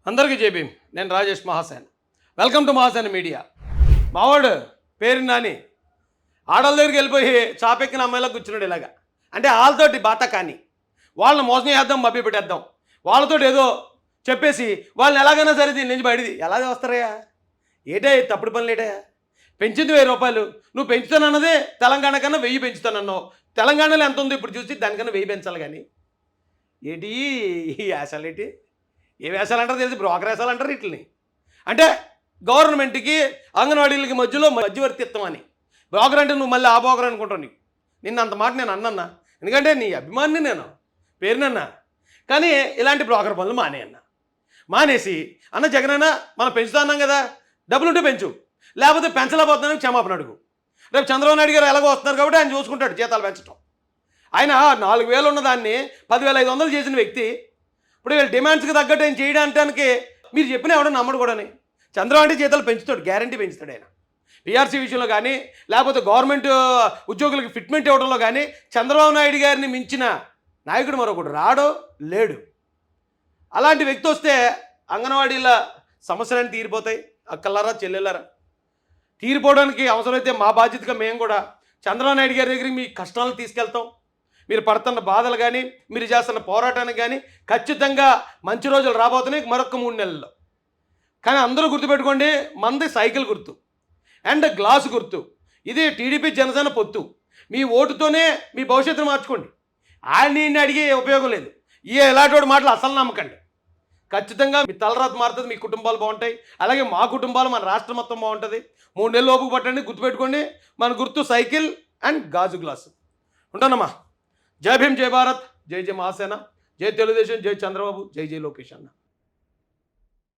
అందరికీ జేబీఎం. నేను Rajesh Mahasen. Welcome to Mahasen media. మావాడు పేరు నాని ఆడల దగ్గరికి వెళ్ళిపోయి చాపెక్కిన అమ్మాయిలా కూర్చున్నాడు ఇలాగా. అంటే వాళ్ళతోటి బాట కానీ వాళ్ళని మోసం చేద్దాం, మభ్య పెట్టేద్దాం, వాళ్ళతో ఏదో చెప్పేసి వాళ్ళని ఎలాగైనా సరే దీని నుంచి బయటిది ఎలాగ వస్తారయ్యా? ఏటే తప్పుడు పనులు ఏటయా? పెంచింది 1000 రూపాయలు, నువ్వు పెంచుతానన్నదే తెలంగాణ కన్నా 1000 పెంచుతానన్నావు. తెలంగాణలో ఎంత ఉంది ఇప్పుడు చూసి దానికన్నా 1000 పెంచాలి. కానీ ఏంటి ఈ వేషాలు? ఏంటి ఏ వేషాలు అంటారు తెలిసి బ్రోకర్ వేషాలు అంటారు వీటిని. అంటే గవర్నమెంట్కి అంగన్వాడీలకి మధ్యలో మధ్యవర్తిత్వం అని. బ్రోకర్ అంటే నువ్వు మళ్ళీ ఆ బ్రోకర్ అనుకుంటావు. నిన్న అంత మాట నేను అన్నన్నా, ఎందుకంటే నీ అభిమాని నేను పేరునన్నా. కానీ ఇలాంటి బ్రోకర్ పనులు మానేసి అన్న జగనన్న మనం పెంచుతా అన్నాం కదా, డబ్బులు ఉంటే పెంచు, లేకపోతే పెంచలేకపోతున్నాను క్షమాపణ అడుగు. రేపు చంద్రబాబు నాయుడు గారు ఎలాగో వస్తున్నారు కాబట్టి ఆయన చూసుకుంటాడు జీతాలు పెంచడం. ఆయన 4000 ఉన్నదాన్ని 10,500 చేసిన వ్యక్తి ఇప్పుడు వీళ్ళ డిమాండ్స్కి తగ్గట్టు ఆయన చేయడానికి మీరు చెప్పిన ఎవడో నమ్మడు కూడాని. చంద్రబాబు అంటే జీతాలు పెంచుతాడు, గ్యారంటీ పెంచుతాడు ఆయన. పిఆర్సీ విషయంలో కానీ లేకపోతే గవర్నమెంట్ ఉద్యోగులకు ఫిట్మెంట్ ఇవ్వడంలో కానీ చంద్రబాబు నాయుడు గారిని మించిన నాయకుడు మరొకడు రాడో లేడు. అలాంటి వ్యక్తి వస్తే అంగన్వాడీల సమస్యలన్నీ తీరిపోతాయి. అక్కలారా చెల్లెళ్ళారా, తీరిపోవడానికి అవసరమైతే మా బాధ్యతగా మేము కూడా చంద్రబాబు నాయుడు గారి దగ్గరికి మీ కష్టాలను తీసుకెళ్తాం. మీరు పడుతున్న బాధలు కానీ మీరు చేస్తున్న పోరాటానికి కానీ ఖచ్చితంగా మంచి రోజులు రాబోతున్నాయి మరొక 3 నెలల్లో. కానీ అందరూ గుర్తుపెట్టుకోండి, మంది సైకిల్ గుర్తు అండ్ గ్లాసు గుర్తు. ఇది టీడీపీ జనసేన పొత్తు. మీ ఓటుతోనే మీ భవిష్యత్తును మార్చుకోండి. ఆయన్ని అడిగే ఉపయోగం లేదు. ఇలాంటి మాటలు అసలు నమ్మకండి. ఖచ్చితంగా మీ తలరాత మారుతుంది, మీ కుటుంబాలు బాగుంటాయి, అలాగే మా కుటుంబాలు మన రాష్ట్రం మొత్తం బాగుంటుంది. 3 నెలలు ఓపిక పట్టండి. గుర్తుపెట్టుకోండి, మన గుర్తు సైకిల్ అండ్ గాజు గ్లాసు. ఉంటానమ్మా. జై భీమ్, జై భారత్, జై జై మహాసేన, జై తెలుగుదేశం, జై చంద్రబాబు, జై జై లోకేష్ అన్న.